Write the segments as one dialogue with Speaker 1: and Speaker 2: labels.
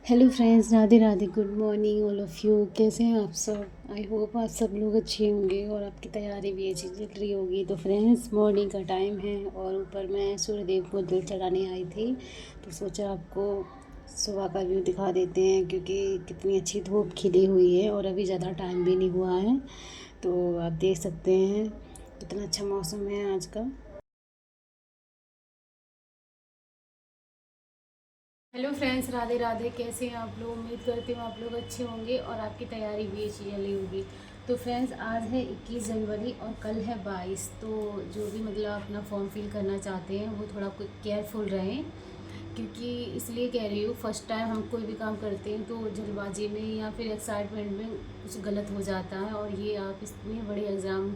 Speaker 1: Hello friends, Radhe Radhe. Good morning all of you. कैसे हैं आप सब? आई होप आप सब लोग अच्छे होंगे और आपकी तैयारी भी अच्छी चल रही होगी। तो फ्रेंड्स, मॉर्निंग का टाइम है और ऊपर मैं सूर्यदेव को जल चढ़ाने आई थी, तो सोचा आपको सुबह का व्यू दिखा देते हैं, क्योंकि कितनी अच्छी धूप खिली हुई है और अभी ज़्यादा टाइम भी नहीं हुआ है। तो आप देख सकते हैं कितना अच्छा मौसम है आज का। Hello friends, Radhe Radhe. कैसे हैं आप लोग? उम्मीद करती हूँ आप लोग अच्छे होंगे और आपकी तैयारी भी अच्छी चली होगी। तो फ्रेंड्स, आज है 21 जनवरी और कल है 22। तो जो भी मतलब अपना फॉर्म फिल करना चाहते हैं वो थोड़ा केयरफुल रहें, क्योंकि इसलिए कह रही हूँ, फर्स्ट टाइम हम कोई भी काम करते हैं तो जल्दबाजी में या फिर एक्साइटमेंट में कुछ गलत हो जाता है। और ये आप इतने बड़े एग्ज़ाम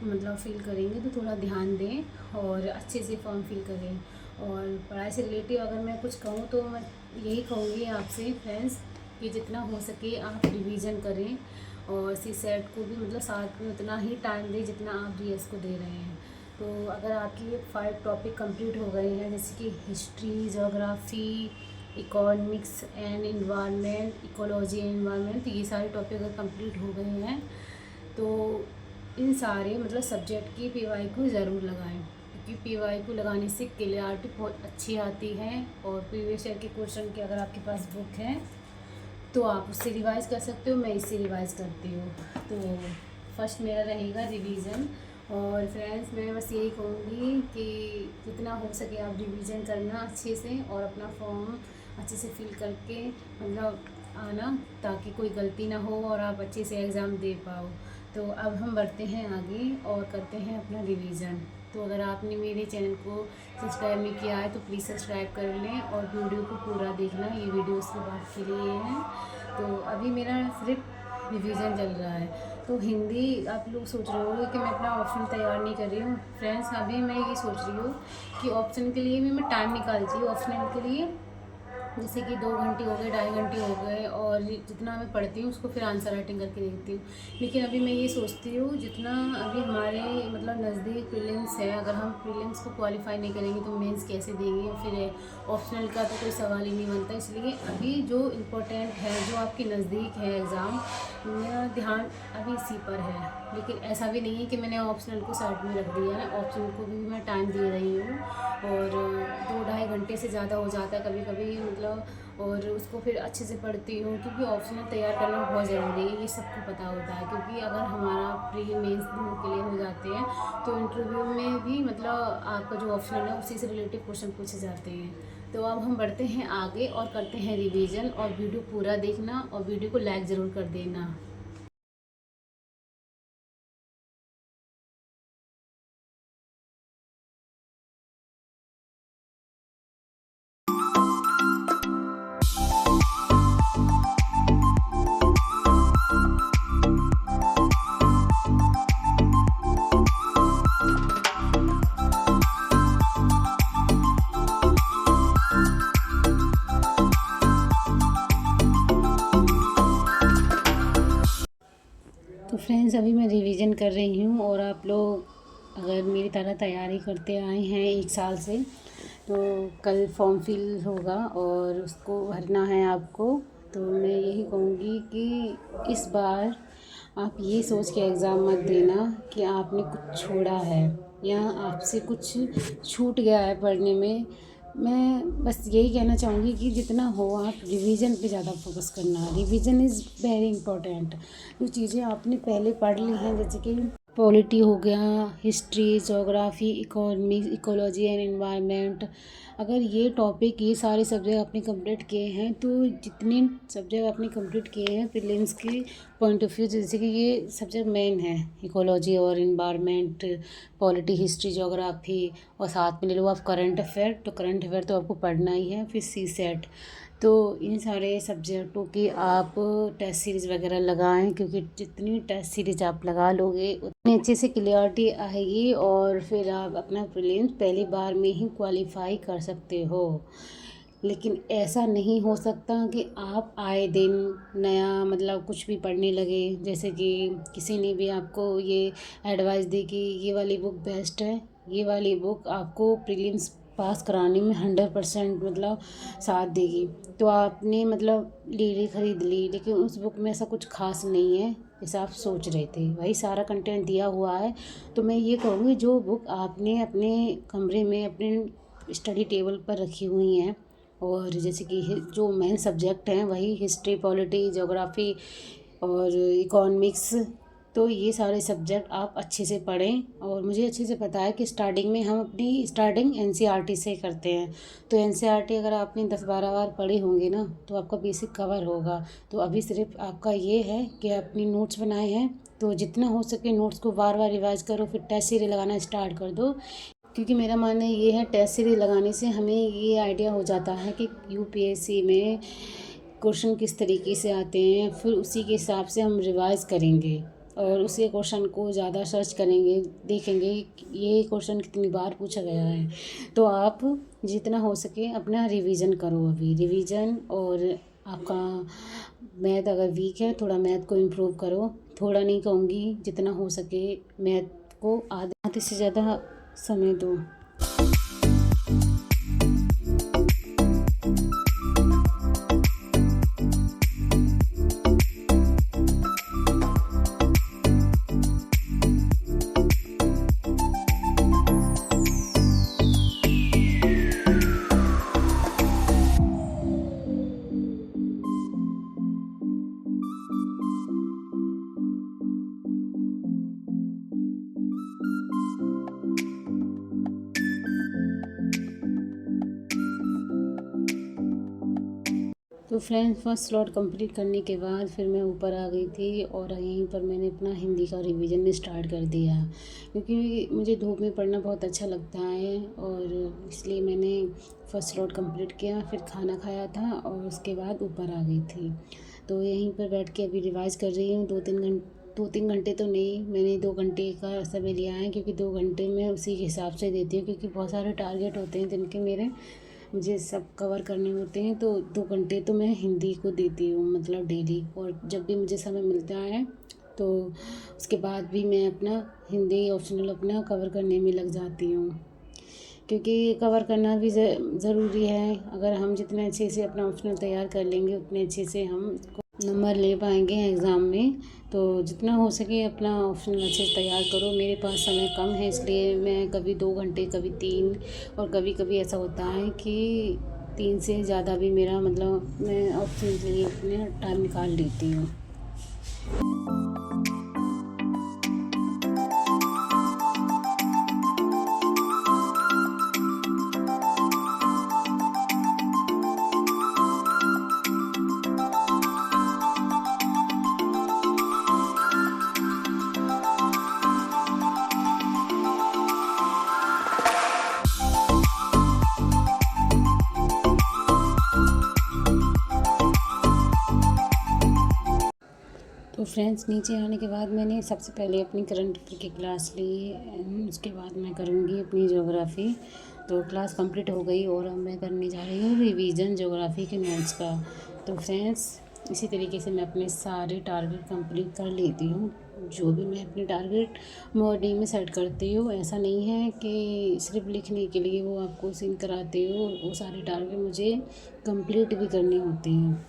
Speaker 1: मतलब फ़िल करेंगे तो थोड़ा ध्यान दें और अच्छे से फॉर्म फिल करें। और पढ़ाई से रिलेटिव अगर मैं कुछ कहूँ तो मैं यही कहूँगी आपसे फ्रेंड्स, कि जितना हो सके आप रिवीजन करें और सी सेट को भी मतलब साथ में उतना ही टाइम दें जितना आप डीएस को दे रहे हैं। तो अगर आपकी ये 5 टॉपिक कंप्लीट हो गए हैं, जैसे कि history, geography, economics and environment, ecology and environment, ये सारे टॉपिक अगर कंप्लीट हो गए हैं तो इन सारे मतलब सब्जेक्ट की पीवाई को ज़रूर लगाएं, क्योंकि पीवाई को लगाने से क्लियरिटी बहुत अच्छी आती है। और प्रीवियस ईयर के क्वेश्चन की अगर आपके पास बुक है तो आप उससे रिवाइज़ कर सकते हो, मैं इससे रिवाइज़ करती हूँ। तो फर्स्ट मेरा रहेगा रिवीजन। और फ्रेंड्स, मैं बस यही कहूँगी कि जितना हो सके आप रिवीजन करना अच्छे से और अपना फॉर्म अच्छे से फिल करके मतलब आना, ताकि कोई गलती ना हो और आप अच्छे से एग्ज़ाम दे पाओ। तो अब हम बढ़ते हैं आगे और करते हैं अपना रिवीजन। तो अगर आपने मेरे चैनल को सब्सक्राइब नहीं किया है तो प्लीज़ सब्सक्राइब कर लें और वीडियो को पूरा देखना, ये वीडियो उसके बाद के लिए है। तो अभी मेरा सिर्फ रिवीजन चल रहा है। तो हिंदी आप लोग सोच रहे होंगे कि मैं अपना ऑप्शन तैयार नहीं कर रही हूँ। फ्रेंड्स, अभी मैं ये सोच रही हूँ कि ऑप्शन के लिए भी मैं टाइम निकालती हूँ ऑप्शनल के लिए, जैसे कि 2 घंटे हो गए, 2.5 घंटे हो गए, और जितना मैं पढ़ती हूँ उसको फिर आंसर राइटिंग करके देखती हूँ। लेकिन अभी मैं ये सोचती हूँ, जितना अभी हमारे मतलब नज़दीक प्रीलिम्स है, अगर हम प्रीलिम्स को क्वालिफाई नहीं करेंगे तो मेंस कैसे देंगे? फिर ऑप्शनल का तो कोई सवाल ही नहीं बनता। इसलिए अभी जो इम्पोर्टेंट है, जो आपके नज़दीक है एग्ज़ाम, मेरा ध्यान अभी इसी पर है। लेकिन ऐसा भी नहीं है कि मैंने ऑप्शनल को साइड में रख दिया है, ऑप्शनल को भी मैं टाइम दे रही हूँ। और 2-2.5 घंटे से ज़्यादा हो जाता है कभी कभी मतलब। और उसको फिर अच्छे से पढ़ती हूँ, क्योंकि ऑप्शनल तैयार करना बहुत ज़रूरी है, ये सबको पता होता है। क्योंकि अगर हमारा प्री मेंस दोनों क्लियर हो जाते हैं तो इंटरव्यू में भी मतलब आपका जो ऑप्शनल है उसी से रिलेटेड क्वेश्चन पूछे जाते हैं। तो अब हम बढ़ते हैं आगे और करते हैं रिवीजन। और वीडियो पूरा देखना और वीडियो को लाइक ज़रूर कर देना। तो फ्रेंड्स, अभी मैं रिवीजन कर रही हूँ और आप लोग अगर मेरी तरह तैयारी करते आए हैं 1 साल से, तो कल फॉर्म फिल होगा और उसको भरना है आपको। तो मैं यही कहूँगी कि इस बार आप ये सोच के एग्ज़ाम मत देना कि आपने कुछ छोड़ा है या आपसे कुछ छूट गया है पढ़ने में। मैं बस यही कहना चाहूँगी कि जितना हो आप रिवीजन पे ज़्यादा फोकस करना। Revision is very important. जो चीज़ें आपने पहले पढ़ ली हैं, जैसे कि पॉलिटी हो गया, history, geography, economics, ecology and environment, अगर ये टॉपिक, ये सारे सब्जेक्ट आपने कंप्लीट किए हैं तो जितने सब्जेक्ट आपने कंप्लीट किए हैं प्रीलिम्स के पॉइंट ऑफ व्यू, जैसे कि ये सब्जेक्ट मेन है, इकोलॉजी और एनवायरनमेंट, पॉलिटी, हिस्ट्री, जोग्राफ़ी, और साथ में ले लो आप करंट अफेयर, तो करंट अफेयर तो आपको पढ़ना ही है। फिर सी सेट। तो इन सारे सब्जेक्टों की आप टेस्ट सीरीज़ वगैरह लगाएं, क्योंकि जितनी टेस्ट सीरीज़ आप लगा लोगे उतनी अच्छे से क्लियरिटी आएगी और फिर आप अपना प्रीलिम्स पहली बार में ही क्वालिफाई कर सकते हो। लेकिन ऐसा नहीं हो सकता कि आप आए दिन नया मतलब कुछ भी पढ़ने लगे। जैसे कि किसी ने भी आपको ये एडवाइस दी कि ये वाली बुक बेस्ट है, ये वाली बुक आपको प्रीलिम्स पास कराने में 100% मतलब साथ देगी। तो आपने मतलब ले खरीद ली, लेकिन उस बुक में ऐसा कुछ खास नहीं है जैसा आप सोच रहे थे, वही सारा कंटेंट दिया हुआ है। तो मैं ये कहूँगी जो बुक आपने अपने कमरे में अपने स्टडी टेबल पर रखी हुई हैं, और जैसे कि जो मेन सब्जेक्ट हैं वही हिस्ट्री, पॉलिटी, ज्योग्राफी और इकोनॉमिक्स, तो ये सारे सब्जेक्ट आप अच्छे से पढ़ें। और मुझे अच्छे से पता है कि स्टार्टिंग में हम अपनी स्टार्टिंग एनसीईआरटी से करते हैं। तो एनसीईआरटी अगर आपने 10-12 बार पढ़े होंगे ना तो आपका बेसिक कवर होगा। तो अभी सिर्फ आपका ये है कि अपनी नोट्स बनाए हैं, तो जितना हो सके नोट्स को बार बार रिवाइज करो, फिर टेस्ट सीरीज लगाना स्टार्ट कर दो। क्योंकि मेरा मानना ये है, टेस्ट सीरीज लगाने से हमें ये आइडिया हो जाता है कि यूपीएससी में क्वेश्चन किस तरीके से आते हैं, फिर उसी के हिसाब से हम रिवाइज़ करेंगे और उसी क्वेश्चन को ज़्यादा सर्च करेंगे, देखेंगे ये क्वेश्चन कितनी बार पूछा गया है। तो आप जितना हो सके अपना रिवीजन करो, अभी रिवीजन। और आपका मैथ अगर वीक है, थोड़ा मैथ को इम्प्रूव करो। थोड़ा नहीं कहूँगी, जितना हो सके मैथ को आधे से ज़्यादा समय दो। तो फ्रेंड्स, फर्स्ट स्लॉट कंप्लीट करने के बाद फिर मैं ऊपर आ गई थी और यहीं पर मैंने अपना हिंदी का रिवीजन स्टार्ट कर दिया, क्योंकि मुझे धूप में पढ़ना बहुत अच्छा लगता है और इसलिए मैंने फर्स्ट स्लॉट कंप्लीट किया। फिर खाना खाया था और उसके बाद ऊपर आ गई थी। तो यहीं पर बैठ के अभी रिवाइज़ कर रही हूँ। 2-3 घंटे तो नहीं, मैंने 2 घंटे का समय लिया है, क्योंकि 2 घंटे मैं उसी के हिसाब से देती हूँ, क्योंकि बहुत सारे टारगेट होते हैं जिनके मुझे सब कवर करने होते हैं। तो 2 घंटे तो मैं हिंदी को देती हूँ, मतलब डेली। और जब भी मुझे समय मिलता है तो उसके बाद भी मैं अपना हिंदी ऑप्शनल अपना कवर करने में लग जाती हूँ, क्योंकि कवर करना भी ज़रूरी है। अगर हम जितने अच्छे से अपना ऑप्शनल तैयार कर लेंगे उतने अच्छे से हम नंबर ले पाएंगे एग्ज़ाम में। तो जितना हो सके अपना ऑप्शनल अच्छे से तैयार करो। मेरे पास समय कम है, इसलिए मैं कभी 2 घंटे, कभी 3, और कभी कभी ऐसा होता है कि 3 से ज़्यादा भी मेरा मतलब मैं ऑप्शनल के लिए अपने टाइम निकाल लेती हूँ। तो फ्रेंड्स, नीचे आने के बाद मैंने सबसे पहले अपनी करंट अफेयर की क्लास ली, उसके बाद मैं करूँगी अपनी ज्योग्राफ़ी। तो क्लास कंप्लीट हो गई और अब मैं करने जा रही हूँ रिवीजन ज्योग्राफ़ी के नोट्स का। तो फ्रेंड्स, इसी तरीके से मैं अपने सारे टारगेट कंप्लीट कर लेती हूँ। जो भी मैं अपने टारगेट मॉर्निंग में सेट करती हूँ, ऐसा नहीं है कि सिर्फ लिखने के लिए वो आपको सीन कराते हो, वो सारे टारगेट मुझे कंप्लीट भी करने होते हैं।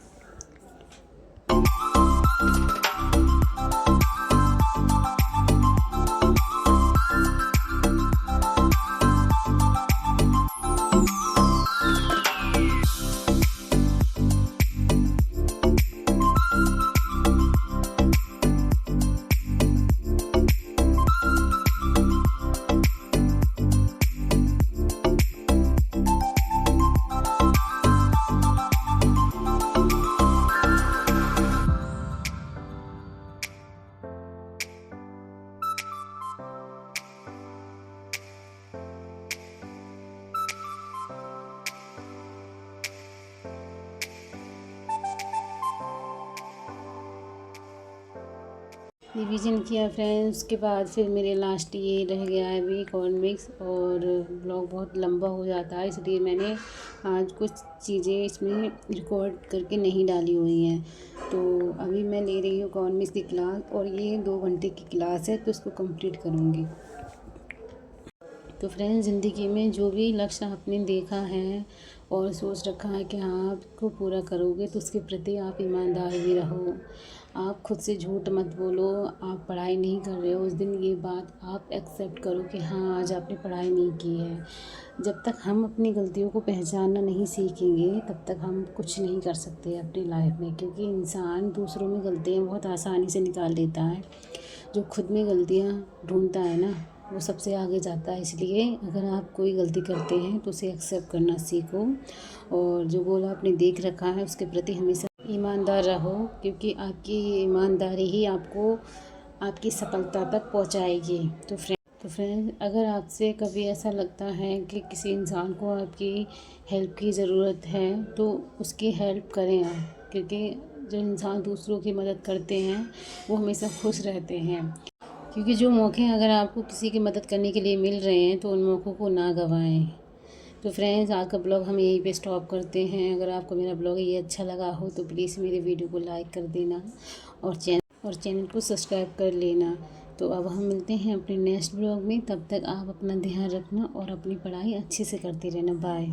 Speaker 1: रिवीजन किया फ्रेंड्स, उसके बाद फिर मेरे लास्ट ये रह गया है अभी इकोनॉमिक्स, और ब्लॉग बहुत लंबा हो जाता है, इसलिए मैंने आज कुछ चीज़ें इसमें रिकॉर्ड करके नहीं डाली हुई हैं। तो अभी मैं ले रही हूँ इकोनॉमिक्स की क्लास, और ये 2 घंटे की क्लास है, तो इसको कंप्लीट करूँगी। तो फ्रेंड्स, ज़िंदगी में जो भी लक्ष्य आपने देखा है और सोच रखा है कि हाँ आप इसको पूरा करोगे, तो उसके प्रति आप ईमानदार भी रहो। आप खुद से झूठ मत बोलो। आप पढ़ाई नहीं कर रहे हो, उस दिन ये बात आप एक्सेप्ट करो कि हाँ आज आपने पढ़ाई नहीं की है। जब तक हम अपनी गलतियों को पहचानना नहीं सीखेंगे, तब तक हम कुछ नहीं कर सकते अपनी लाइफ में, क्योंकि इंसान दूसरों में गलतियाँ बहुत आसानी से निकाल देता है। जो खुद में गलतियाँ ढूंढता है ना, वो सबसे आगे जाता है। इसलिए अगर आप कोई गलती करते हैं तो उसे एक्सेप्ट करना सीखो, और जो गोल आपने देख रखा है उसके प्रति हमेशा ईमानदार रहो, क्योंकि आपकी ईमानदारी ही आपको आपकी सफलता तक पहुंचाएगी। तो फ्रेंड, अगर आपसे कभी ऐसा लगता है कि किसी इंसान को आपकी हेल्प की ज़रूरत है, तो उसकी हेल्प करें आप, क्योंकि जो इंसान दूसरों की मदद करते हैं वो हमेशा खुश रहते हैं। क्योंकि जो मौके अगर आपको किसी की मदद करने के लिए मिल रहे हैं, तो उन मौक़ों को ना गंवाएं। तो फ्रेंड्स, आज का ब्लॉग हम यहीं पे स्टॉप करते हैं। अगर आपको मेरा ब्लॉग ये अच्छा लगा हो तो प्लीज़ मेरे वीडियो को लाइक कर देना और चैनल को सब्सक्राइब कर लेना। तो अब हम मिलते हैं अपने नेक्स्ट ब्लॉग में। तब तक आप अपना ध्यान रखना और अपनी पढ़ाई अच्छे से करते रहना। बाय।